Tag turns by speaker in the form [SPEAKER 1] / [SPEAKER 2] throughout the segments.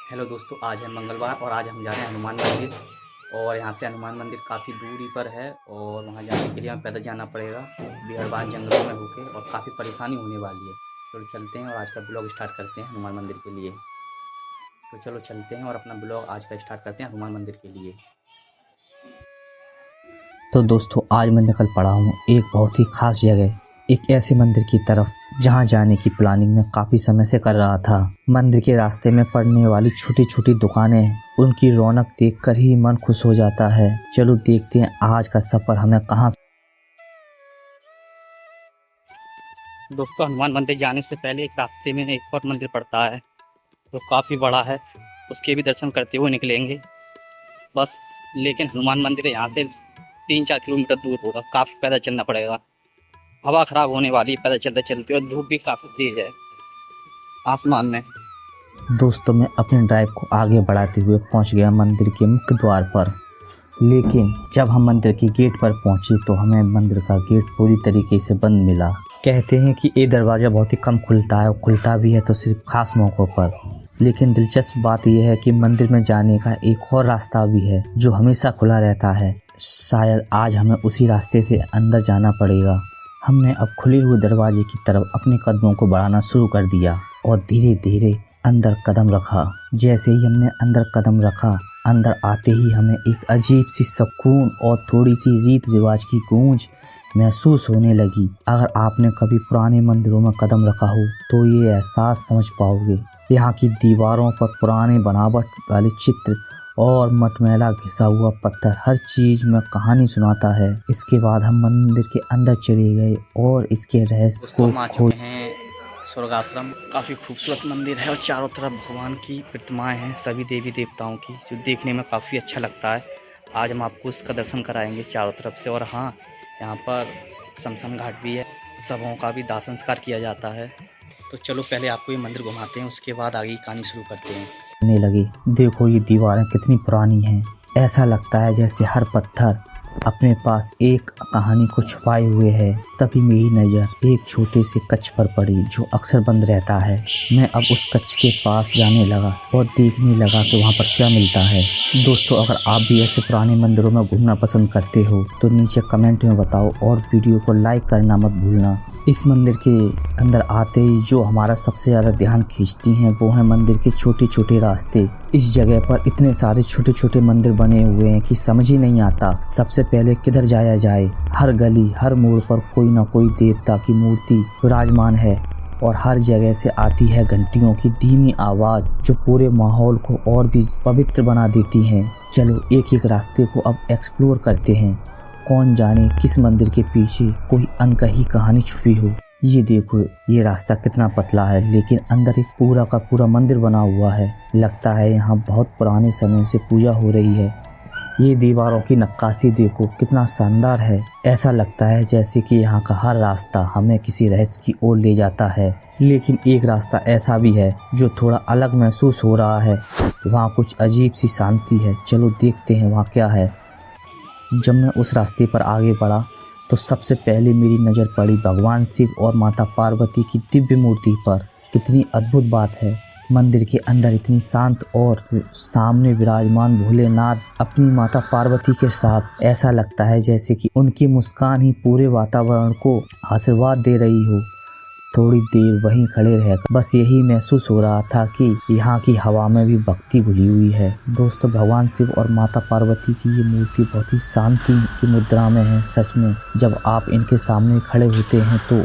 [SPEAKER 1] Hello दोस्तों, आज है मंगलवार और आज हम जा रहे हैं हनुमान मंदिर। और यहाँ से हनुमान मंदिर काफ़ी दूरी पर है और वहाँ जाने के लिए हमें पैदल जाना पड़ेगा बिहड़बान जंगलों में होके, और काफ़ी परेशानी होने वाली है। तो चलते हैं और आज का ब्लॉग स्टार्ट करते हैं हनुमान मंदिर के लिए। तो चलो चलते हैं और अपना ब्लॉग आज का स्टार्ट करते हैं हनुमान मंदिर के लिए।
[SPEAKER 2] तो दोस्तों, आज मैं निकल पड़ा हूँ एक बहुत ही खास जगह, एक ऐसे मंदिर की तरफ जहाँ जाने की प्लानिंग मैं काफ़ी समय से कर रहा था। मंदिर के रास्ते में पड़ने वाली छोटी छोटी दुकानें, उनकी रौनक देखकर ही मन खुश हो जाता है। चलो देखते हैं आज का सफ़र हमें कहाँ।
[SPEAKER 1] दोस्तों, हनुमान मंदिर जाने से पहले एक रास्ते में एक और मंदिर पड़ता है जो काफ़ी बड़ा है, उसके भी दर्शन करते हुए निकलेंगे बस। लेकिन हनुमान मंदिर यहाँ से 3-4 किलोमीटर दूर होगा, काफ़ी पैदल चलना पड़ेगा। हवा ख़राब होने वाली है पैदल चलते चलते, और धूप भी काफ़ी तेज़ है आसमान में।
[SPEAKER 2] दोस्तों, मैं अपने ड्राइव को आगे बढ़ाते हुए पहुंच गया मंदिर के मुख्य द्वार पर। लेकिन जब हम मंदिर के गेट पर पहुंचे तो हमें मंदिर का गेट पूरी तरीके से बंद मिला। कहते हैं कि ये दरवाज़ा बहुत ही कम खुलता है, और खुलता भी है तो सिर्फ खास मौक़ों पर। लेकिन दिलचस्प बात यह है कि मंदिर में जाने का एक और रास्ता भी है जो हमेशा खुला रहता है। शायद आज हमें उसी रास्ते से अंदर जाना पड़ेगा। हमने अब खुले हुए दरवाजे की तरफ अपने कदमों को बढ़ाना शुरू कर दिया और धीरे धीरे अंदर कदम रखा। जैसे ही हमने अंदर कदम रखा, अंदर आते ही हमें एक अजीब सी सुकून और थोड़ी सी रीत रिवाज की गूंज महसूस होने लगी। अगर आपने कभी पुराने मंदिरों में कदम रखा हो तो ये एहसास समझ पाओगे। यहाँ की दीवारों पर पुराने बनावट वाले चित्र और मटमैला घिसा हुआ पत्थर हर चीज में कहानी सुनाता है। इसके बाद हम मंदिर के अंदर चले गए और इसके रहस्य को खोज।
[SPEAKER 1] स्वर्गाश्रम काफ़ी खूबसूरत मंदिर है और चारों तरफ भगवान की प्रतिमाएं हैं, सभी देवी देवताओं की, जो देखने में काफ़ी अच्छा लगता है। आज हम आपको उसका दर्शन कराएंगे चारों तरफ से। और हाँ, यहाँ पर शमशान घाट भी है, सबों का भी दाह संस्कार किया जाता है। तो चलो पहले आपको ये मंदिर घुमाते हैं, उसके बाद आगे की कहानी शुरू करते हैं।
[SPEAKER 2] लगे देखो ये दीवारें कितनी पुरानी हैं। ऐसा लगता है जैसे हर पत्थर अपने पास एक कहानी को छुपाए हुए है। तभी मेरी नज़र एक छोटे से कच्छ पर पड़ी जो अक्सर बंद रहता है। मैं अब उस कच्छ के पास जाने लगा और देखने लगा कि वहाँ पर क्या मिलता है। दोस्तों, अगर आप भी ऐसे पुराने मंदिरों में घूमना पसंद करते हो तो नीचे कमेंट में बताओ और वीडियो को लाइक करना मत भूलना। इस मंदिर के अंदर आते ही जो हमारा सबसे ज़्यादा ध्यान खींचती हैं वो है मंदिर के छोटे छोटे रास्ते। इस जगह पर इतने सारे छोटे छोटे मंदिर बने हुए हैं कि समझ ही नहीं आता सबसे पहले किधर जाया जाए। हर गली हर मोड़ पर कोई ना कोई देवता की मूर्ति विराजमान है और हर जगह से आती है घंटियों की धीमी आवाज़ जो पूरे माहौल को और भी पवित्र बना देती हैं। चलो एक एक रास्ते को अब एक्सप्लोर करते हैं। कौन जाने किस मंदिर के पीछे कोई अनकही कहानी छुपी हो। ये देखो, ये रास्ता कितना पतला है लेकिन अंदर एक पूरा का पूरा मंदिर बना हुआ है। लगता है यहाँ बहुत पुराने समय से पूजा हो रही है। ये दीवारों की नक्काशी देखो कितना शानदार है। ऐसा लगता है जैसे कि यहाँ का हर रास्ता हमें किसी रहस्य की ओर ले जाता है। लेकिन एक रास्ता ऐसा भी है जो थोड़ा अलग महसूस हो रहा है। वहाँ कुछ अजीब सी शांति है। चलो देखते हैं वहाँ क्या है। जब मैं उस रास्ते पर आगे बढ़ा तो सबसे पहले मेरी नज़र पड़ी भगवान शिव और माता पार्वती की दिव्य मूर्ति पर। कितनी अद्भुत बात है। मंदिर के अंदर इतनी शांत और सामने विराजमान भोलेनाथ अपनी माता पार्वती के साथ। ऐसा लगता है जैसे कि उनकी मुस्कान ही पूरे वातावरण को आशीर्वाद दे रही हो। थोड़ी देर वहीं खड़े रहकर बस यही महसूस हो रहा था कि यहाँ की हवा में भी भक्ति घुली हुई है। दोस्तों, भगवान शिव और माता पार्वती की ये मूर्ति बहुत ही शांति की मुद्रा में है। सच में जब आप इनके सामने खड़े होते हैं तो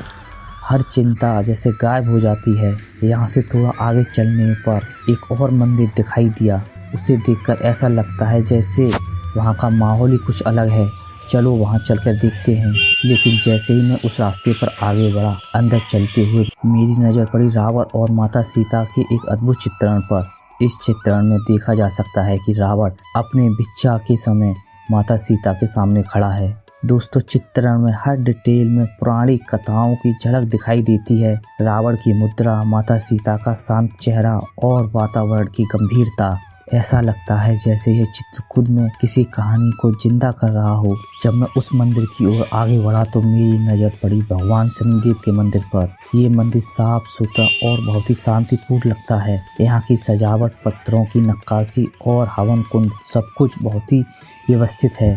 [SPEAKER 2] हर चिंता जैसे गायब हो जाती है। यहाँ से थोड़ा आगे चलने पर एक और मंदिर दिखाई दिया। उसे देखकर ऐसा लगता है जैसे वहाँ का माहौल ही कुछ अलग है। चलो वहाँ चलकर देखते हैं। लेकिन जैसे ही मैं उस रास्ते पर आगे बढ़ा, अंदर चलते हुए मेरी नज़र पड़ी रावण और माता सीता के एक अद्भुत चित्रण पर। इस चित्रण में देखा जा सकता है कि रावण अपने भिक्षा के समय माता सीता के सामने खड़ा है। दोस्तों, चित्रण में हर डिटेल में पुरानी कथाओं की झलक दिखाई देती है। रावण की मुद्रा, माता सीता का शांत चेहरा और वातावरण की गंभीरता। ऐसा लगता है जैसे यह चित्र खुद में किसी कहानी को जिंदा कर रहा हो। जब मैं उस मंदिर की ओर आगे बढ़ा तो मेरी नजर पड़ी भगवान शनिदेव के मंदिर पर। ये मंदिर साफ सुथरा और बहुत ही शांतिपूर्ण लगता है। यहाँ की सजावट, पत्थरों की नक्काशी और हवन कुंड सब कुछ बहुत ही व्यवस्थित है।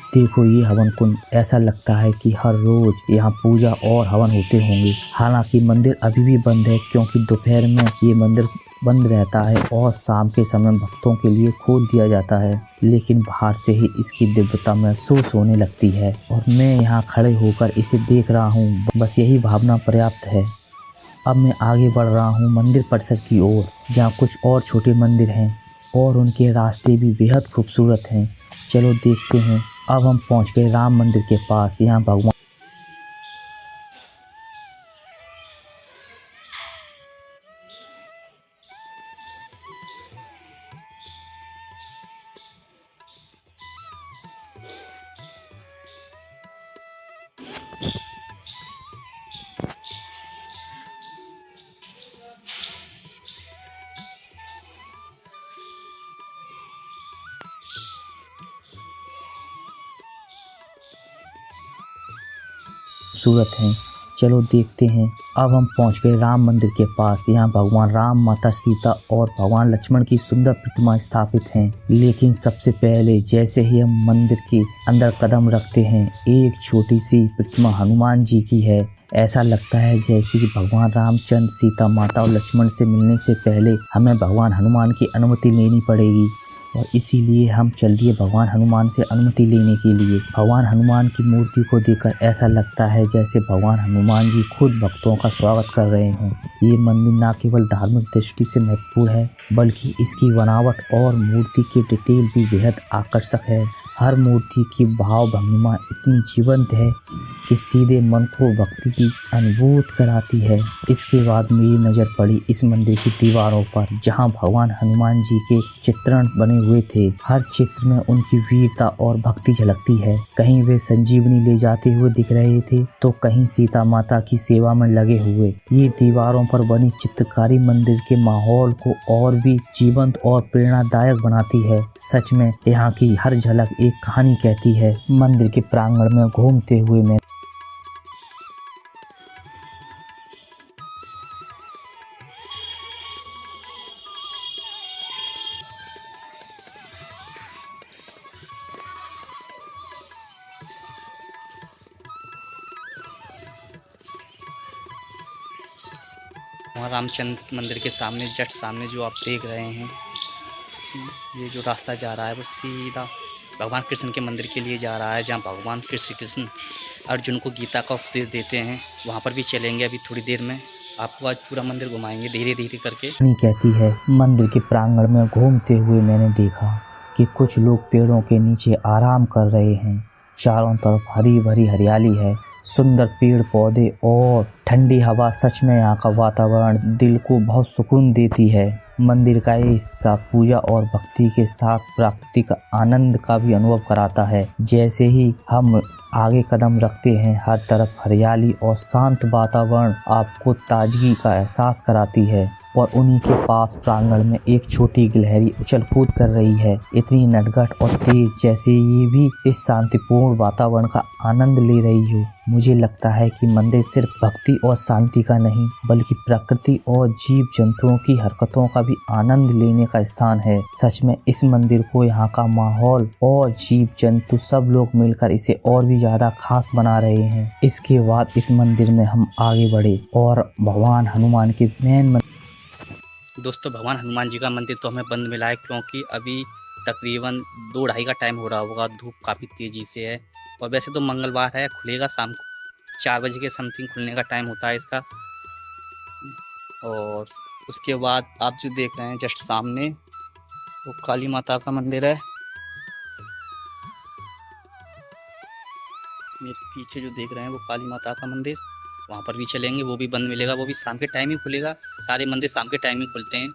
[SPEAKER 2] देखो ये हवन कुंड, ऐसा लगता है कि हर रोज यहाँ पूजा और हवन होते होंगे। हालांकि मंदिर अभी भी बंद है क्योंकि दोपहर में ये मंदिर बंद रहता है और शाम के समय भक्तों के लिए खोल दिया जाता है। लेकिन बाहर से ही इसकी दिव्यता महसूस होने लगती है और मैं यहाँ खड़े होकर इसे देख रहा हूँ, बस यही भावना पर्याप्त है। अब मैं आगे बढ़ रहा हूँ मंदिर परिसर की ओर, जहाँ कुछ और छोटे मंदिर हैं और उनके रास्ते भी बेहद खूबसूरत हैं। चलो देखते हैं। अब हम पहुँच गए राम मंदिर के पास। यहाँ भगवान खूबसूरत हैं। चलो देखते हैं। अब हम पहुंच गए राम मंदिर के पास। यहाँ भगवान राम, माता सीता और भगवान लक्ष्मण की सुंदर प्रतिमा स्थापित हैं। लेकिन सबसे पहले जैसे ही हम मंदिर के अंदर कदम रखते हैं, एक छोटी सी प्रतिमा हनुमान जी की है। ऐसा लगता है जैसे कि भगवान रामचंद्र, सीता माता और लक्ष्मण से मिलने से पहले हमें भगवान हनुमान की अनुमति लेनी पड़ेगी और इसीलिए हम चल दिए भगवान हनुमान से अनुमति लेने के लिए। भगवान हनुमान की मूर्ति को देखकर ऐसा लगता है जैसे भगवान हनुमान जी खुद भक्तों का स्वागत कर रहे हों। ये मंदिर न केवल धार्मिक दृष्टि से महत्वपूर्ण है, बल्कि इसकी बनावट और मूर्ति की डिटेल भी बेहद आकर्षक है। हर मूर्ति की भाव भंगिमा इतनी जीवंत है कि सीधे मन को भक्ति की अनुभूति कराती है। इसके बाद मेरी नज़र पड़ी इस मंदिर की दीवारों पर, जहां भगवान हनुमान जी के चित्रण बने हुए थे। हर चित्र में उनकी वीरता और भक्ति झलकती है। कहीं वे संजीवनी ले जाते हुए दिख रहे थे तो कहीं सीता माता की सेवा में लगे हुए। ये दीवारों पर बनी चित्रकारी मंदिर के माहौल को और भी जीवंत और प्रेरणादायक बनाती है। सच में यहाँ की हर झलक एक कहानी कहती है। मंदिर के प्रांगण में घूमते हुए मैं
[SPEAKER 1] वहाँ रामचंद्र मंदिर के सामने, जस्ट सामने जो आप देख रहे हैं, ये जो रास्ता जा रहा है वो सीधा भगवान कृष्ण के मंदिर के लिए जा रहा है, जहाँ भगवान कृष्ण अर्जुन को गीता का उपदेश देते हैं। वहाँ पर भी चलेंगे अभी थोड़ी देर में। आपको आज पूरा मंदिर घुमाएंगे धीरे धीरे करके।
[SPEAKER 2] नहीं कहती है। मंदिर के प्रांगण में घूमते हुए मैंने देखा कि कुछ लोग पेड़ों के नीचे आराम कर रहे हैं। चारों तरफ हरी भरी हरियाली है, सुंदर पेड़ पौधे और ठंडी हवा। सच में यहाँ का वातावरण दिल को बहुत सुकून देती है। मंदिर का ये हिस्सा पूजा और भक्ति के साथ प्राकृतिक आनंद का भी अनुभव कराता है। जैसे ही हम आगे कदम रखते हैं, हर तरफ हरियाली और शांत वातावरण आपको ताजगी का एहसास कराती है। और उन्हीं के पास प्रांगण में एक छोटी गिलहरी उछल कूद कर रही है, इतनी नटखट और तेज जैसे ये भी इस शांतिपूर्ण वातावरण का आनंद ले रही हो। मुझे लगता है कि मंदिर सिर्फ भक्ति और शांति का नहीं, बल्कि प्रकृति और जीव जंतुओं की हरकतों का भी आनंद लेने का स्थान है। सच में इस मंदिर को, यहाँ का माहौल और जीव जंतु सब लोग मिलकर इसे और भी ज्यादा खास बना रहे हैं। इसके बाद इस मंदिर में हम आगे बढ़े और भगवान हनुमान के मेन
[SPEAKER 1] दोस्तों, भगवान हनुमान जी का मंदिर तो हमें बंद मिला है क्योंकि अभी तकरीबन 2-2:30 का टाइम हो रहा होगा। धूप काफ़ी तेज़ी से है और वैसे तो मंगलवार है, खुलेगा शाम को 4 बजे के समथिंग खुलने का टाइम होता है इसका। और उसके बाद आप जो देख रहे हैं जस्ट सामने, वो काली माता का मंदिर है। मेरे पीछे जो देख रहे हैं वो काली माता का मंदिर, वहाँ पर भी चलेंगे। वो भी बंद मिलेगा, वो भी शाम के टाइम ही खुलेगा। सारे मंदिर शाम के टाइम ही खुलते हैं।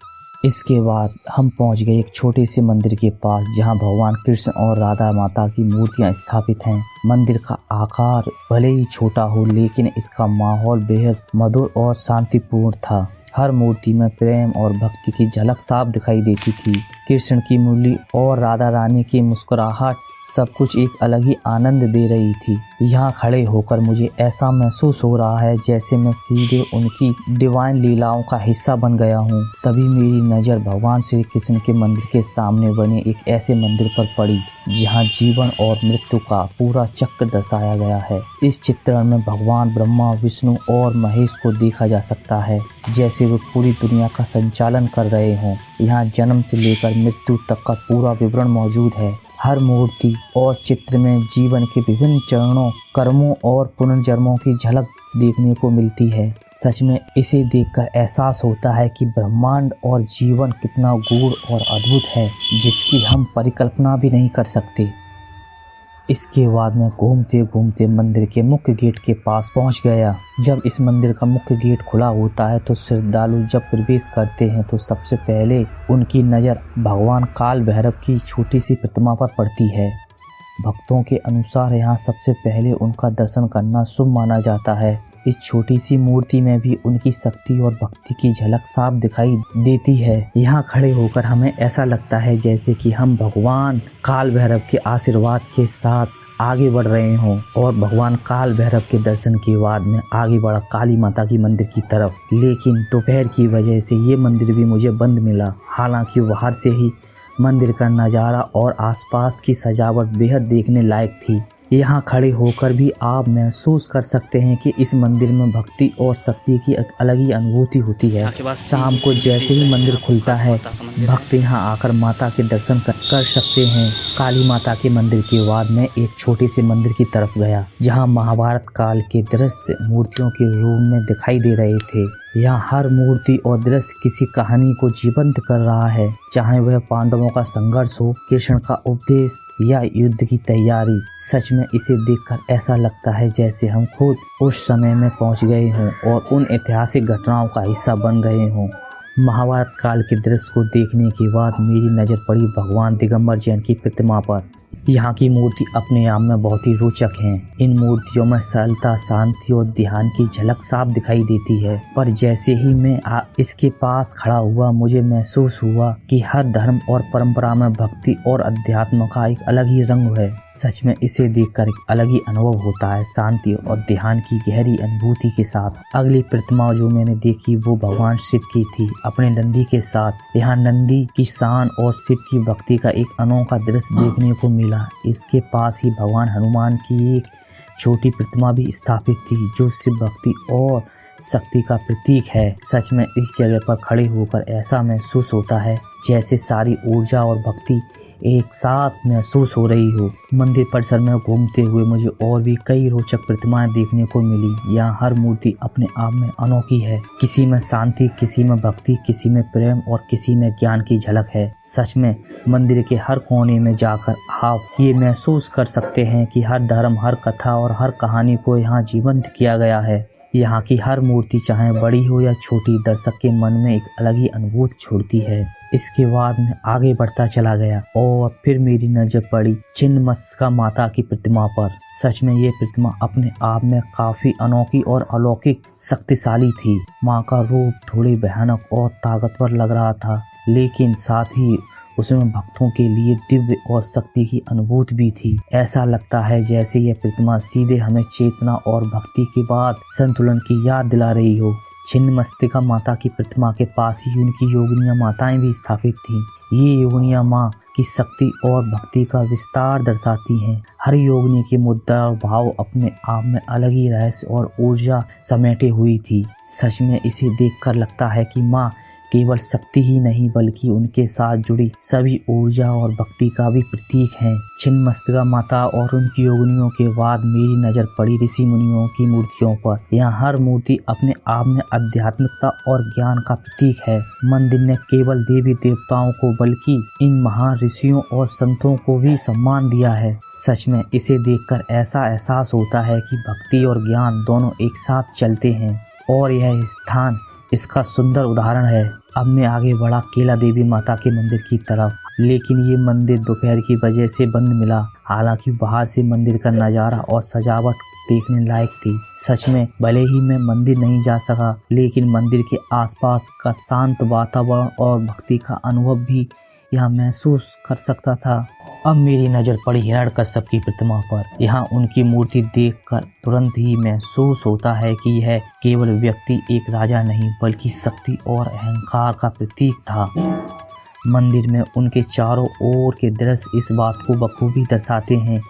[SPEAKER 2] इसके बाद हम पहुंच गए एक छोटे से मंदिर के पास, जहां भगवान कृष्ण और राधा माता की मूर्तियां स्थापित हैं। मंदिर का आकार भले ही छोटा हो, लेकिन इसका माहौल बेहद मधुर और शांतिपूर्ण था। हर मूर्ति में प्रेम और भक्ति की झलक साफ दिखाई देती थी। कृष्ण की मुरली और राधा रानी की मुस्कुराहट सब कुछ एक अलग ही आनंद दे रही थी। यहाँ खड़े होकर मुझे ऐसा महसूस हो रहा है जैसे मैं सीधे उनकी डिवाइन लीलाओं का हिस्सा बन गया हूँ। तभी मेरी नज़र भगवान श्री कृष्ण के मंदिर के सामने बने एक ऐसे मंदिर पर पड़ी जहाँ जीवन और मृत्यु का पूरा चक्र दर्शाया गया है। इस चित्रण में भगवान ब्रह्मा, विष्णु और महेश को देखा जा सकता है जैसे वे पूरी दुनिया का संचालन कर रहे हों। यहाँ जन्म से लेकर मृत्यु तक का पूरा विवरण मौजूद है। हर मूर्ति और चित्र में जीवन के विभिन्न चरणों, कर्मों और पुनर्जन्मों की झलक देखने को मिलती है। सच में इसे देखकर एहसास होता है कि ब्रह्मांड और जीवन कितना गूढ़ और अद्भुत है जिसकी हम परिकल्पना भी नहीं कर सकते। इसके बाद मैं घूमते घूमते मंदिर के मुख्य गेट के पास पहुंच गया। जब इस मंदिर का मुख्य गेट खुला होता है तो श्रद्धालु जब प्रवेश करते हैं तो सबसे पहले उनकी नज़र भगवान काल भैरव की छोटी सी प्रतिमा पर पड़ती है। भक्तों के अनुसार यहाँ सबसे पहले उनका दर्शन करना शुभ माना जाता है। इस छोटी सी मूर्ति में भी उनकी शक्ति और भक्ति की झलक साफ दिखाई देती है। यहाँ खड़े होकर हमें ऐसा लगता है जैसे कि हम भगवान काल भैरव के आशीर्वाद के साथ आगे बढ़ रहे हों। और भगवान काल भैरव के दर्शन के बाद में आगे बढ़ा काली माता की मंदिर की तरफ, लेकिन दोपहर की वजह से ये मंदिर भी मुझे बंद मिला। हालांकि बाहर से ही मंदिर का नज़ारा और आसपास की सजावट बेहद देखने लायक थी। यहाँ खड़े होकर भी आप महसूस कर सकते हैं कि इस मंदिर में भक्ति और शक्ति की एक अलग ही अनुभूति होती है। शाम को जैसे ही मंदिर खुलता है भक्त यहाँ आकर माता के दर्शन कर सकते हैं। काली माता के मंदिर के बाद में एक छोटे से मंदिर की तरफ गया जहाँ महाभारत काल के दृश्य मूर्तियों के रूप में दिखाई दे रहे थे। यहाँ हर मूर्ति और दृश्य किसी कहानी को जीवंत कर रहा है, चाहे वह पांडवों का संघर्ष हो, कृष्ण का उपदेश या युद्ध की तैयारी। सच में इसे देखकर ऐसा लगता है जैसे हम खुद उस समय में पहुंच गए हों और उन ऐतिहासिक घटनाओं का हिस्सा बन रहे हों। महाभारत काल के दृश्य को देखने के बाद मेरी नज़र पड़ी भगवान दिगंबर जैन की प्रतिमा पर। यहाँ की मूर्ति अपने आप में बहुत ही रोचक हैं। इन मूर्तियों में सरलता, शांति और ध्यान की झलक साफ दिखाई देती है। पर जैसे ही मैं इसके पास खड़ा हुआ मुझे महसूस हुआ कि हर धर्म और परंपरा में भक्ति और अध्यात्म का एक अलग ही रंग है। सच में इसे देखकर एक अलग ही अनुभव होता है, शांति और ध्यान की गहरी अनुभूति के साथ। अगली प्रतिमा जो मैंने देखी वो भगवान शिव की थी अपने नंदी के साथ। यहाँ नंदी की शान और शिव की भक्ति का एक अनोखा दृश्य देखने को मिला। इसके पास ही भगवान हनुमान की एक छोटी प्रतिमा भी स्थापित थी जो शिव भक्ति और शक्ति का प्रतीक है। सच में इस जगह पर खड़े होकर ऐसा महसूस होता है जैसे सारी ऊर्जा और भक्ति एक साथ महसूस हो रही हो। मंदिर परिसर में घूमते हुए मुझे और भी कई रोचक प्रतिमाएं देखने को मिली। यहाँ हर मूर्ति अपने आप में अनोखी है। किसी में शांति, किसी में भक्ति, किसी में प्रेम और किसी में ज्ञान की झलक है। सच में मंदिर के हर कोने में जाकर आप ये महसूस कर सकते हैं कि हर धर्म, हर कथा और हर कहानी को यहाँ जीवंत किया गया है। यहाँ की हर मूर्ति चाहे बड़ी हो या छोटी दर्शक के मन में एक अलग ही अनुभूति छोड़ती है। इसके बाद मैं आगे बढ़ता चला गया और फिर मेरी नजर पड़ी छिन्नमस्तिका माता की प्रतिमा पर। सच में ये प्रतिमा अपने आप में काफी अनोखी और अलौकिक शक्तिशाली थी। माँ का रूप थोड़ी भयानक और ताकतवर लग रहा था, लेकिन साथ ही उसमें भक्तों के लिए दिव्य और शक्ति की अनुभूति भी थी। ऐसा लगता है जैसे यह प्रतिमा सीधे हमें चेतना और भक्ति के बाद संतुलन की याद दिला रही हो। छिन्नमस्तिका माता की प्रतिमा के पास ही उनकी योगिनियां माताएं भी स्थापित थीं। ये योगिनियां माँ की शक्ति और भक्ति का विस्तार दर्शाती हैं। हर योगिनी की मुद्रा और भाव अपने आप में अलग ही रहस्य और ऊर्जा समेटे हुई थी। सच में इसे देखकर लगता है कि माँ केवल शक्ति ही नहीं बल्कि उनके साथ जुड़ी सभी ऊर्जा और भक्ति का भी प्रतीक हैं। छिन्नमस्तिका माता और उनकी योगिनियों के बाद मेरी नज़र पड़ी ऋषि मुनियों की मूर्तियों पर। यहाँ हर मूर्ति अपने आप में आध्यात्मिकता और ज्ञान का प्रतीक है। मंदिर ने केवल देवी देवताओं को बल्कि इन महान ऋषियों और संतों को भी सम्मान दिया है। सच में इसे देखकर ऐसा एहसास होता है कि भक्ति और ज्ञान दोनों एक साथ चलते हैं और यह स्थान इसका सुंदर उदाहरण है। अब मैं आगे बढ़ा केला देवी माता के मंदिर की तरफ, लेकिन ये मंदिर दोपहर की वजह से बंद मिला। हालांकि बाहर से मंदिर का नज़ारा और सजावट देखने लायक थी। सच में भले ही मैं मंदिर नहीं जा सका, लेकिन मंदिर के आसपास का शांत वातावरण और भक्ति का अनुभव भी यहाँ महसूस कर सकता था। अब मेरी नज़र पड़ी हिरण्यकश्यप की प्रतिमा पर। यहाँ उनकी मूर्ति देखकर तुरंत ही महसूस होता है कि यह केवल व्यक्ति एक राजा नहीं बल्कि शक्ति और अहंकार का प्रतीक था। मंदिर में उनके चारों ओर के दृश्य इस बात को बखूबी दर्शाते हैं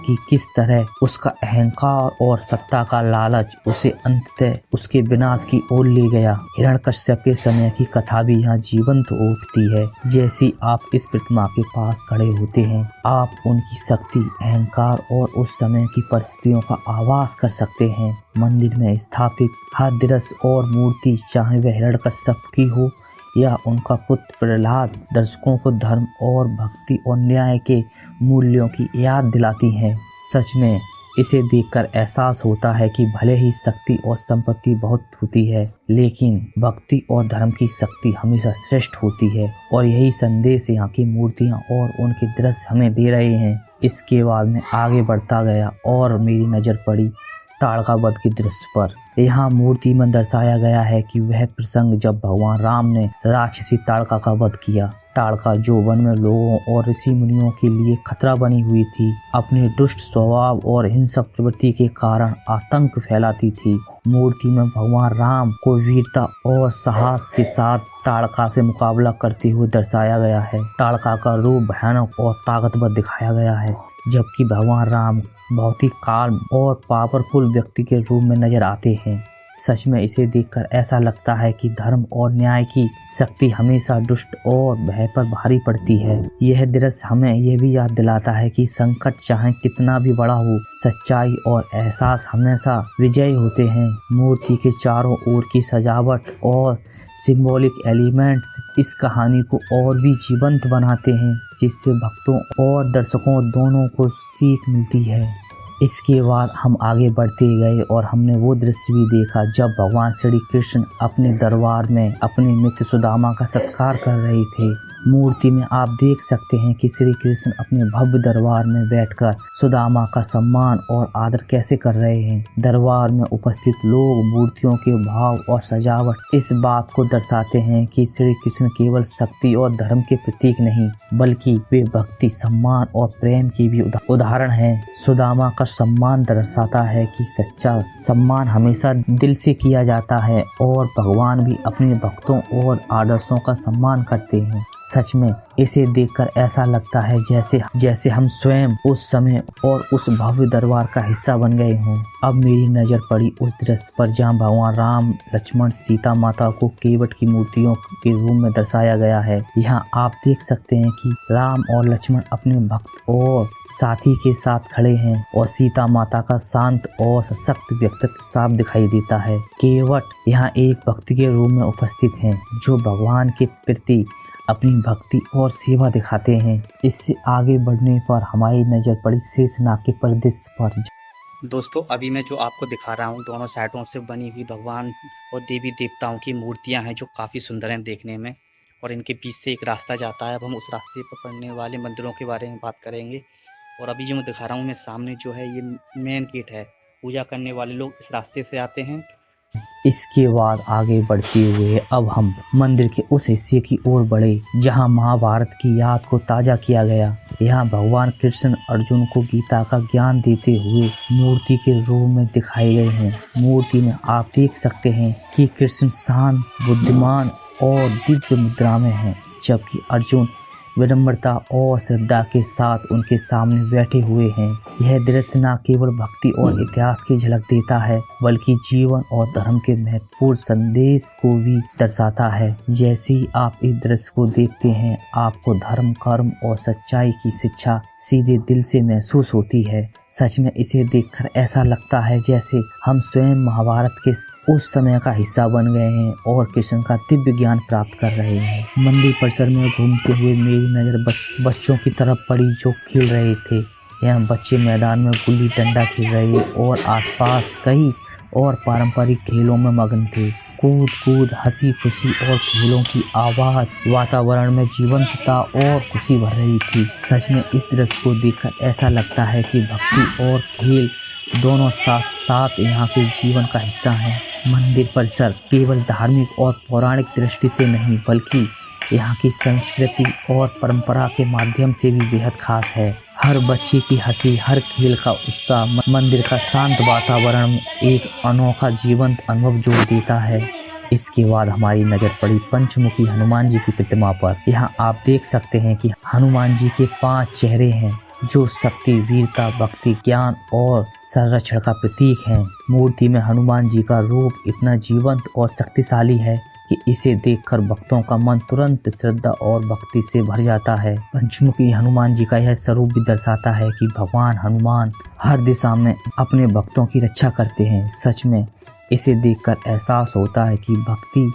[SPEAKER 2] कि किस तरह उसका अहंकार और सत्ता का लालच उसे अंततः उसके विनाश की ओर ले गया। हिरण्यकश्यप के समय की कथा भी यहाँ जीवंत उठती है। जैसे आप इस प्रतिमा के पास खड़े होते हैं, आप उनकी शक्ति, अहंकार और उस समय की परिस्थितियों का आभास कर सकते हैं। मंदिर में स्थापित हर दृश्य और मूर्ति, चाहे वह हिरण्यकश्यप की हो या उनका पुत्र प्रहलाद, दर्शकों को धर्म और भक्ति और न्याय के मूल्यों की याद दिलाती हैं। सच में इसे देखकर एहसास होता है कि भले ही शक्ति और संपत्ति बहुत होती है, लेकिन भक्ति और धर्म की शक्ति हमेशा श्रेष्ठ होती है। और यही संदेश यहाँ की मूर्तियाँ और उनके दृश्य हमें दे रहे हैं। इसके बाद मैं आगे बढ़ता गया और मेरी नज़र पड़ी ताड़का वध के दृश्य पर। यहाँ मूर्ति में दर्शाया गया है कि वह प्रसंग जब भगवान राम ने राक्षसी ताड़का का वध किया। ताड़का, जो वन में लोगों और ऋषि मुनियों के लिए खतरा बनी हुई थी, अपने दुष्ट स्वभाव और हिंसक प्रवृत्ति के कारण आतंक फैलाती थी। मूर्ति में भगवान राम को वीरता और साहस के साथ ताड़का से मुकाबला करते हुए दर्शाया गया है। ताड़का का रूप भयानक और ताकतवर दिखाया गया है, जबकि भगवान राम बहुत ही काल्म और पावरफुल व्यक्ति के रूप में नजर आते हैं। सच में इसे देखकर ऐसा लगता है कि धर्म और न्याय की शक्ति हमेशा दुष्ट और भय पर भारी पड़ती है। यह दृश्य हमें यह भी याद दिलाता है कि संकट चाहे कितना भी बड़ा हो, सच्चाई और एहसास हमेशा विजयी होते हैं। मूर्ति के चारों ओर की सजावट और सिंबॉलिक एलिमेंट्स इस कहानी को और भी जीवंत बनाते हैं, जिससे भक्तों और दर्शकों दोनों को सीख मिलती है। इसके बाद हम आगे बढ़ते गए और हमने वो दृश्य भी देखा जब भगवान श्री कृष्ण अपने दरबार में अपने मित्र सुदामा का सत्कार कर रहे थे। मूर्ति में आप देख सकते हैं कि श्री कृष्ण अपने भव्य दरबार में बैठकर सुदामा का सम्मान और आदर कैसे कर रहे हैं। दरबार में उपस्थित लोग, मूर्तियों के भाव और सजावट इस बात को दर्शाते हैं कि श्री कृष्ण केवल शक्ति और धर्म के प्रतीक नहीं, बल्कि वे भक्ति, सम्मान और प्रेम की भी उदाहरण हैं। सुदामा का सम्मान दर्शाता है कि सच्चा सम्मान हमेशा दिल से किया जाता है और भगवान भी अपने भक्तों और आदर्शों का सम्मान करते हैं। सच में इसे देखकर ऐसा लगता है जैसे हम स्वयं उस समय और उस भव्य दरबार का हिस्सा बन गए हों। अब मेरी नज़र पड़ी उस दृश्य पर जहां भगवान राम, लक्ष्मण, सीता माता को केवट की मूर्तियों के रूप में दर्शाया गया है। यहाँ आप देख सकते हैं कि राम और लक्ष्मण अपने भक्त और साथी के साथ खड़े हैं और सीता माता का शांत और सशक्त व्यक्तित्व साफ दिखाई देता है। केवट यहाँ एक भक्त के रूप में उपस्थित हैं, जो भगवान के प्रति अपनी भक्ति और सेवा दिखाते हैं। इससे आगे बढ़ने पर हमारी नज़र पड़ी शेषनाग के परिदृश्य पर।
[SPEAKER 1] दोस्तों, अभी मैं जो आपको दिखा रहा हूँ, दोनों साइडों से बनी हुई भगवान और देवी देवताओं की मूर्तियाँ हैं, जो काफ़ी सुंदर हैं देखने में, और इनके बीच से एक रास्ता जाता है। अब हम उस रास्ते पर पड़ने वाले मंदिरों के बारे में बात करेंगे। और अभी जो मैं दिखा रहा हूँ, मैं सामने जो है ये मेन गेट है। पूजा करने वाले लोग इस रास्ते से आते हैं।
[SPEAKER 2] इसके बाद आगे बढ़ते हुए अब हम मंदिर के उस हिस्से की ओर बढ़े जहां महाभारत की याद को ताज़ा किया गया। यहाँ भगवान कृष्ण अर्जुन को गीता का ज्ञान देते हुए मूर्ति के रूप में दिखाए गए हैं। मूर्ति में आप देख सकते हैं कि कृष्ण शांत, बुद्धिमान और दिव्य मुद्रा में हैं, जबकि अर्जुन विनम्रता और श्रद्धा के साथ उनके सामने बैठे हुए हैं। यह दृश्य न केवल भक्ति और इतिहास की झलक देता है, बल्कि जीवन और धर्म के महत्वपूर्ण संदेश को भी दर्शाता है। जैसे ही आप इस दृश्य को देखते हैं, आपको धर्म, कर्म और सच्चाई की शिक्षा सीधे दिल से महसूस होती है। सच में इसे देखकर ऐसा लगता है जैसे हम स्वयं महाभारत के उस समय का हिस्सा बन गए हैं और कृष्ण का दिव्य ज्ञान प्राप्त कर रहे हैं। मंदिर परिसर में घूमते हुए मेरी नज़र बच्चों की तरफ पड़ी, जो खेल रहे थे। यहाँ बच्चे मैदान में गुल्ली डंडा खेल रहे और आसपास कई और पारंपरिक खेलों में मगन थे। कूद, हंसी खुशी और खेलों की आवाज वातावरण में जीवंतता और खुशी भर रही थी। सच में इस दृश्य को देखकर ऐसा लगता है कि भक्ति और खेल दोनों साथ साथ यहाँ के जीवन का हिस्सा हैं। मंदिर परिसर केवल धार्मिक और पौराणिक दृष्टि से नहीं, बल्कि यहाँ की संस्कृति और परंपरा के माध्यम से भी बेहद खास है। हर बच्चे की हंसी, हर खेल का उत्साह, मंदिर का शांत वातावरण एक अनोखा जीवंत अनुभव जोड़ देता है। इसके बाद हमारी नजर पड़ी पंचमुखी हनुमान जी की प्रतिमा पर। यहाँ आप देख सकते हैं कि हनुमान जी के 5 चेहरे हैं जो शक्ति, वीरता, भक्ति, ज्ञान और संरक्षण का प्रतीक हैं। मूर्ति में हनुमान जी का रूप इतना जीवंत और शक्तिशाली है कि इसे देखकर भक्तों का मन तुरंत श्रद्धा और भक्ति से भर जाता है। पंचमुखी हनुमान जी का यह स्वरूप भी दर्शाता है कि भगवान हनुमान हर दिशा में अपने भक्तों की रक्षा करते हैं। सच में इसे देखकर एहसास होता है कि भक्ति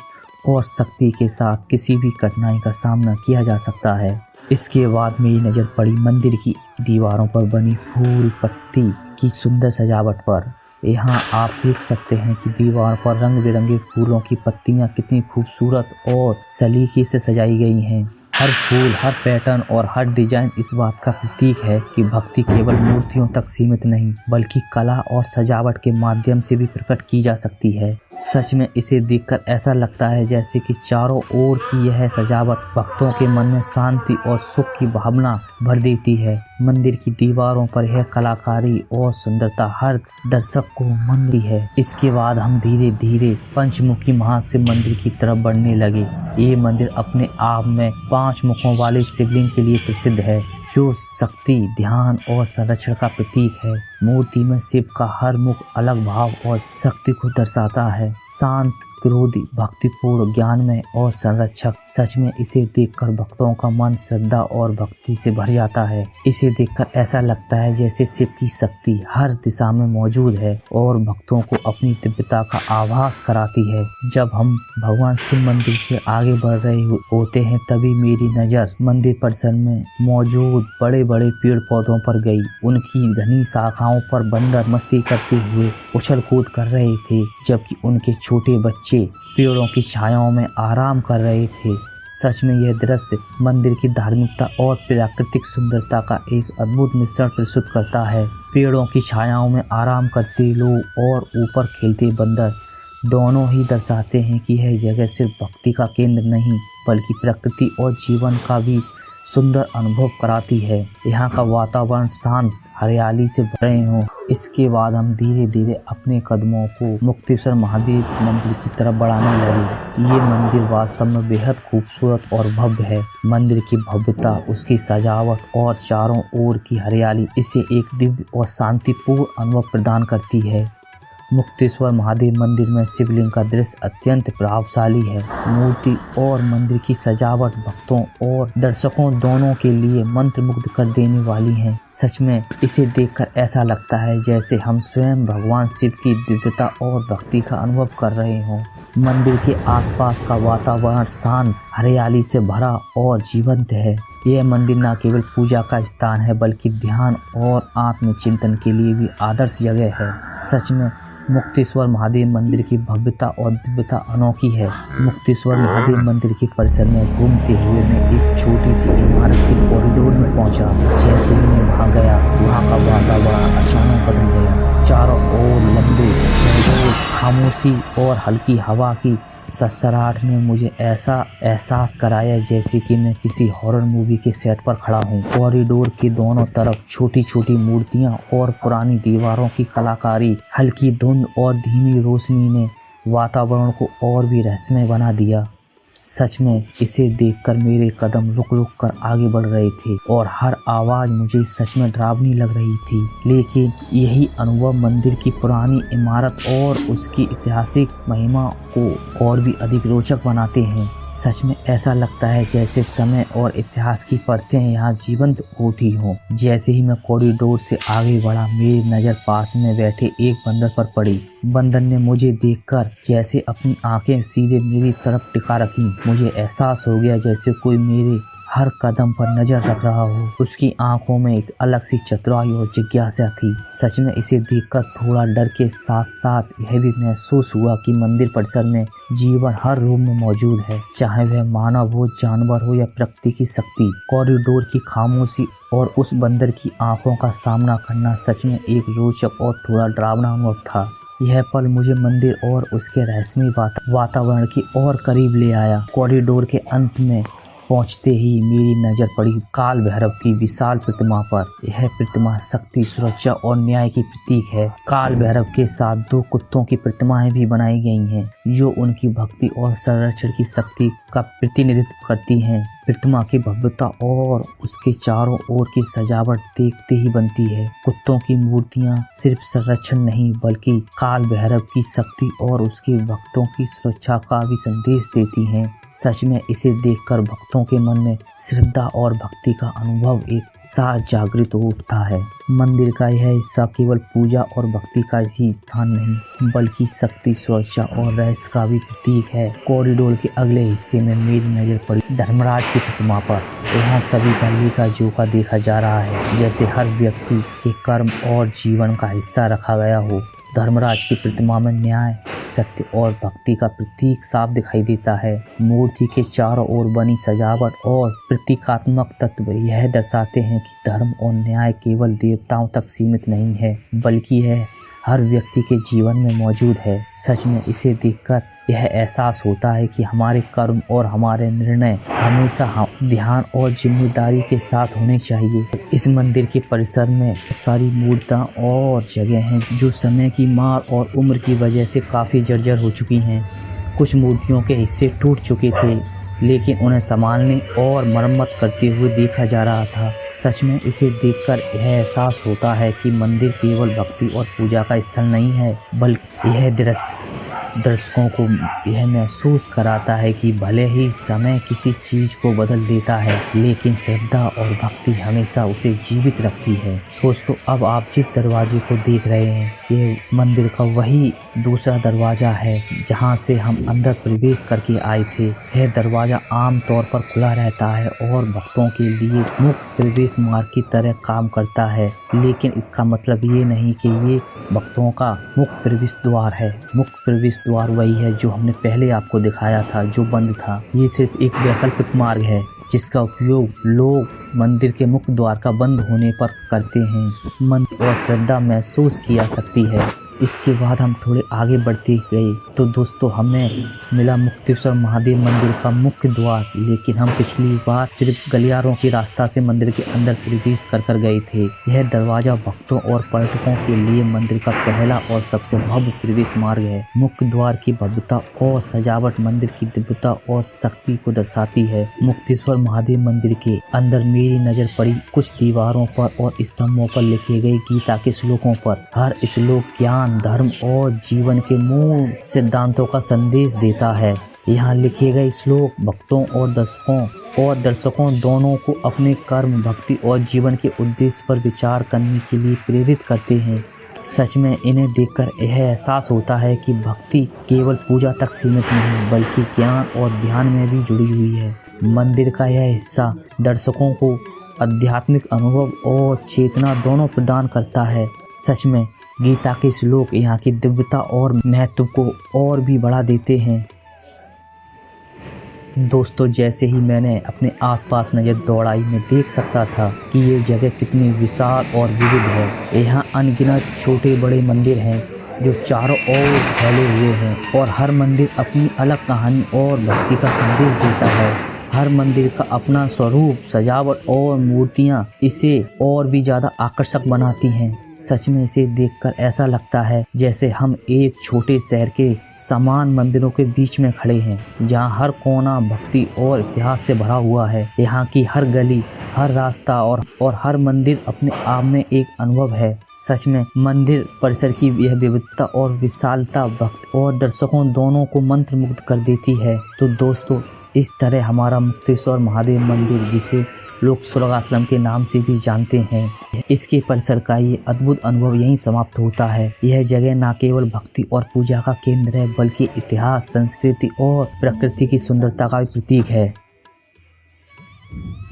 [SPEAKER 2] और शक्ति के साथ किसी भी कठिनाई का सामना किया जा सकता है। इसके बाद मेरी नज़र पड़ी मंदिर की दीवारों पर बनी फूल पत्ती की सुंदर सजावट पर। यहाँ आप देख सकते हैं कि दीवार पर रंग बिरंगे फूलों की पत्तियाँ कितनी खूबसूरत और सलीके से सजाई गई हैं। हर फूल, हर पैटर्न और हर डिजाइन इस बात का प्रतीक है कि भक्ति केवल मूर्तियों तक सीमित नहीं बल्कि कला और सजावट के माध्यम से भी प्रकट की जा सकती है। सच में इसे देखकर ऐसा लगता है जैसे कि चारों ओर की यह सजावट भक्तों के मन में शांति और सुख की भावना भर देती है। मंदिर की दीवारों पर यह कलाकारी और सुंदरता हर दर्शक को मन ली है। इसके बाद हम धीरे धीरे पंचमुखी महाशिव मंदिर की तरफ बढ़ने लगे। ये मंदिर अपने आप में 5 मुखों वाले शिवलिंग के लिए प्रसिद्ध है जो शक्ति, ध्यान और संरक्षण का प्रतीक है। मूर्ति में शिव का हर मुख अलग भाव और शक्ति को दर्शाता है। शांत, क्रोधी, भक्तिपूर्ण, ज्ञानमय और संरक्षक। सच में इसे देखकर भक्तों का मन श्रद्धा और भक्ति से भर जाता है। इसे देखकर ऐसा लगता है जैसे शिव की शक्ति हर दिशा में मौजूद है और भक्तों को अपनी दिव्यता का आभास कराती है। जब हम भगवान शिव मंदिर से आगे बढ़ रहे होते हैं तभी मेरी नज़र मंदिर परिसर में मौजूद बड़े बड़े पेड़ पौधों पर गई। उनकी घनी शाखाओं पर बंदर मस्ती करते हुए उछल कूद कर रहे थे जबकि उनके छोटे बच्चे पेड़ों की छायाओं में आराम कर रहे थे। सच में यह दृश्य मंदिर की धार्मिकता और प्राकृतिक सुंदरता का एक अद्भुत मिश्रण प्रस्तुत करता है। पेड़ों की छायाओं में आराम करते लोग और ऊपर खेलते बंदर दोनों ही दर्शाते हैं कि यह जगह सिर्फ भक्ति का केंद्र नहीं बल्कि प्रकृति और जीवन का भी सुंदर अनुभव कराती है। यहाँ का वातावरण शांत, हरियाली से भरे हों। इसके बाद हम धीरे धीरे अपने कदमों को मुक्तेश्वर महादेव मंदिर की तरफ बढ़ाने लगे। ये मंदिर वास्तव में बेहद खूबसूरत और भव्य है। मंदिर की भव्यता, उसकी सजावट और चारों ओर की हरियाली इसे एक दिव्य और शांतिपूर्ण अनुभव प्रदान करती है। मुक्तेश्वर महादेव मंदिर में शिवलिंग का दृश्य अत्यंत प्रभावशाली है। मूर्ति और मंदिर की सजावट भक्तों और दर्शकों दोनों के लिए मंत्रमुग्ध कर देने वाली है। सच में इसे देखकर ऐसा लगता है जैसे हम स्वयं भगवान शिव की दिव्यता और भक्ति का अनुभव कर रहे हों। मंदिर के आसपास का वातावरण शांत, हरियाली से भरा और जीवंत है। यह मंदिर न केवल पूजा का स्थान है बल्कि ध्यान और आत्मचिंतन के लिए भी आदर्श जगह है। सच में मुक्तेश्वर महादेव मंदिर की भव्यता और दिव्यता अनोखी है। मुक्तेश्वर महादेव मंदिर के परिसर में घूमते हुए मैं एक छोटी सी इमारत के कॉरिडोर में पहुंचा। जैसे ही मैं वहां गया वहां का वातावरण अचानक बदल गया। चारों ओर लंबे सहजोज, खामोशी और हल्की हवा की ससराहट ने मुझे ऐसा एहसास कराया जैसे कि मैं किसी हॉरर मूवी के सेट पर खड़ा हूँ। कॉरिडोर के दोनों तरफ छोटी छोटी मूर्तियाँ और पुरानी दीवारों की कलाकारी, हल्की धुंध और धीमी रोशनी ने वातावरण को और भी रहस्यमय बना दिया। सच में इसे देखकर मेरे कदम रुक रुक कर आगे बढ़ रहे थे और हर आवाज़ मुझे सच में डरावनी लग रही थी। लेकिन यही अनुभव मंदिर की पुरानी इमारत और उसकी ऐतिहासिक महिमा को और भी अधिक रोचक बनाते हैं। सच में ऐसा लगता है जैसे समय और इतिहास की परतें यहाँ जीवंत होती हों। जैसे ही मैं कॉरिडोर से आगे बढ़ा मेरी नज़र पास में बैठे एक बंदर पर पड़ी। बंदर ने मुझे देखकर जैसे अपनी आंखें सीधे मेरी तरफ टिका रखी। मुझे एहसास हो गया जैसे कोई मेरे हर कदम पर नजर रख रहा हो। उसकी आंखों में एक अलग सी चतुराई और जिज्ञासा थी। सच में इसे देखकर थोड़ा डर के साथ साथ यह भी महसूस हुआ कि मंदिर परिसर में जीवन हर रूम में मौजूद है, चाहे वह मानव हो, जानवर हो या प्रकृति की शक्ति। कॉरिडोर की खामोशी और उस बंदर की आंखों का सामना करना सच में एक रोचक और थोड़ा डरावना अनुभव था। यह पल मुझे मंदिर और उसके रहस्यमय वातावरण की और करीब ले आया। कॉरिडोर के अंत में पहुंचते ही मेरी नजर पड़ी काल भैरव की विशाल प्रतिमा पर। यह प्रतिमा शक्ति, सुरक्षा और न्याय की प्रतीक है। काल भैरव के साथ 2 कुत्तों की प्रतिमाएं भी बनाई गई हैं, जो उनकी भक्ति और संरक्षण की शक्ति का प्रतिनिधित्व करती हैं। प्रतिमा की भव्यता और उसके चारों ओर की सजावट देखते ही बनती है। कुत्तों की मूर्तियां सिर्फ संरक्षण नहीं बल्कि काल भैरव की शक्ति और उसके भक्तों की सुरक्षा का भी संदेश देती हैं। सच में इसे देखकर भक्तों के मन में श्रद्धा और भक्ति का अनुभव एक साथ जागृत हो उठता है। मंदिर का यह हिस्सा केवल पूजा और भक्ति का ही स्थान नहीं बल्कि शक्ति, सुरक्षा और रहस्य का भी प्रतीक है। कॉरिडोर के अगले हिस्से में मेरी नजर पड़ी धर्मराज की प्रतिमा पर। यहाँ सभी गली का जोखा देखा जा रहा है, जैसे हर व्यक्ति के कर्म और जीवन का हिस्सा रखा गया हो। धर्मराज की प्रतिमा में न्याय, सत्य और भक्ति का प्रतीक साफ दिखाई देता है। मूर्ति के चारों ओर बनी सजावट और प्रतीकात्मक तत्व यह दर्शाते हैं कि धर्म और न्याय केवल देवताओं तक सीमित नहीं है बल्कि यह हर व्यक्ति के जीवन में मौजूद है। सच में इसे देखकर यह एहसास होता है कि हमारे कर्म और हमारे निर्णय हमेशा ध्यान और जिम्मेदारी के साथ होने चाहिए। इस मंदिर के परिसर में सारी मूर्तियां और जगह हैं जो समय की मार और उम्र की वजह से काफ़ी जर्जर हो चुकी हैं। कुछ मूर्तियों के हिस्से टूट चुके थे, लेकिन उन्हें संभालने और मरम्मत करते हुए देखा जा रहा था। सच में इसे देखकर यह एहसास होता है कि मंदिर केवल भक्ति और पूजा का स्थल नहीं है बल्कि यह दर्शकों को यह महसूस कराता है कि भले ही समय किसी चीज को बदल देता है लेकिन श्रद्धा और भक्ति हमेशा उसे जीवित रखती है। दोस्तों, अब आप जिस दरवाजे को देख रहे हैं ये मंदिर का वही दूसरा दरवाजा है जहां से हम अंदर प्रवेश करके आए थे। यह दरवाजा आम तौर पर खुला रहता है और भक्तों के लिए मुख्य प्रवेश मार्ग की तरह काम करता है, लेकिन इसका मतलब ये नहीं कि ये भक्तों का मुख्य प्रवेश द्वार है। मुख्य प्रवेश द्वार वही है जो हमने पहले आपको दिखाया था, जो बंद था। ये सिर्फ एक वैकल्पिक मार्ग है जिसका उपयोग लोग मंदिर के मुख्य द्वार का बंद होने पर करते हैं। मन और श्रद्धा महसूस की जा सकती है। इसके बाद हम थोड़े आगे बढ़ते गए तो दोस्तों हमें मिला मुक्तेश्वर महादेव मंदिर का मुख्य द्वार, लेकिन हम पिछली बार सिर्फ गलियारों के रास्ता से मंदिर के अंदर प्रवेश कर गए थे। यह दरवाजा भक्तों और पर्यटकों के लिए मंदिर का पहला और सबसे भव्य प्रवेश मार्ग है। मुख्य द्वार की भव्यता और सजावट मंदिर की दिव्यता और शक्ति को दर्शाती है। मुक्तेश्वर महादेव मंदिर के अंदर मेरी नजर पड़ी कुछ दीवारों पर और स्तंभों पर लिखे गए गीता के श्लोकों पर। हर श्लोक ज्ञान, धर्म और जीवन के मूल सिद्धांतों का संदेश देता है। यहाँ लिखे गए श्लोक भक्तों और दर्शकों दोनों को अपने कर्म, भक्ति और जीवन के उद्देश्य पर विचार करने के लिए प्रेरित करते हैं। सच में इन्हें देखकर यह एहसास होता है कि भक्ति केवल पूजा तक सीमित नहीं बल्कि ज्ञान और ध्यान में भी जुड़ी हुई है। मंदिर का यह हिस्सा दर्शकों को आध्यात्मिक अनुभव और चेतना दोनों प्रदान करता है। सच में गीता के श्लोक यहाँ की दिव्यता और महत्व को और भी बढ़ा देते हैं। दोस्तों, जैसे ही मैंने अपने आसपास नजर दौड़ाई मैं देख सकता था कि ये जगह कितनी विशाल और विविध है। यहाँ अनगिनत छोटे बड़े मंदिर हैं जो चारों ओर फैले हुए हैं और हर मंदिर अपनी अलग कहानी और भक्ति का संदेश देता है। हर मंदिर का अपना स्वरूप, सजावट और मूर्तियां इसे और भी ज्यादा आकर्षक बनाती हैं। सच में इसे देखकर ऐसा लगता है जैसे हम एक छोटे शहर के समान मंदिरों के बीच में खड़े हैं, जहां हर कोना भक्ति और इतिहास से भरा हुआ है। यहाँ की हर गली, हर रास्ता और हर मंदिर अपने आप में एक अनुभव है। सच में मंदिर परिसर की यह विविधता और विशालता भक्त और दर्शकों दोनों को मंत्रमुग्ध कर देती है। तो दोस्तों, इस तरह हमारा मुक्तेश्वर महादेव मंदिर, जिसे लोग स्वर्ग आश्रम के नाम से भी जानते हैं, इसके परिसर का ये अद्भुत अनुभव यहीं समाप्त होता है। यह जगह न केवल भक्ति और पूजा का केंद्र है बल्कि इतिहास, संस्कृति और प्रकृति की सुंदरता का भी प्रतीक है।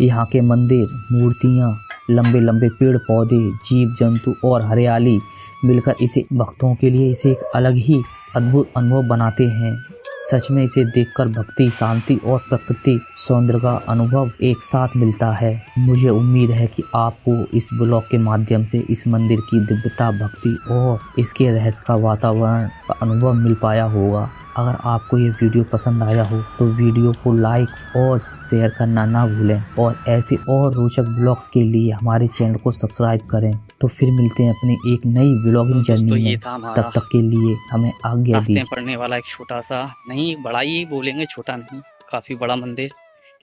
[SPEAKER 2] यहाँ के मंदिर, मूर्तियाँ, लंबे लंबे पेड़ पौधे, जीव जंतु और हरियाली मिलकर इसे भक्तों के लिए इसे एक अलग ही अद्भुत अनुभव बनाते हैं। सच में इसे देखकर भक्ति, शांति और प्रकृति सौंदर्य का अनुभव एक साथ मिलता है। मुझे उम्मीद है कि आपको इस ब्लॉग के माध्यम से इस मंदिर की दिव्यता, भक्ति और इसके रहस्य का वातावरण का अनुभव मिल पाया होगा। अगर आपको ये वीडियो पसंद आया हो तो वीडियो को लाइक और शेयर करना ना भूलें और ऐसे और रोचक ब्लॉग्स के लिए हमारे चैनल को सब्सक्राइब करें। तो फिर मिलते हैं अपनी एक नई ब्लॉगिंग
[SPEAKER 1] दोस्तों
[SPEAKER 2] जर्नी
[SPEAKER 1] ये
[SPEAKER 2] में,
[SPEAKER 1] था हमारा
[SPEAKER 2] तब तक के लिए हमें आज्ञा
[SPEAKER 1] रास्ते में
[SPEAKER 2] दीजिए।
[SPEAKER 1] पड़ने वाला एक छोटा सा, नहीं बड़ा ही बोलेंगे, छोटा नहीं, काफ़ी बड़ा मंदिर।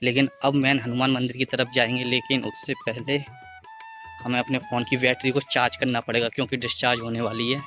[SPEAKER 1] लेकिन अब मेन हनुमान मंदिर की तरफ जाएंगे, लेकिन उससे पहले हमें अपने फ़ोन की बैटरी को चार्ज करना पड़ेगा क्योंकि डिस्चार्ज होने वाली है।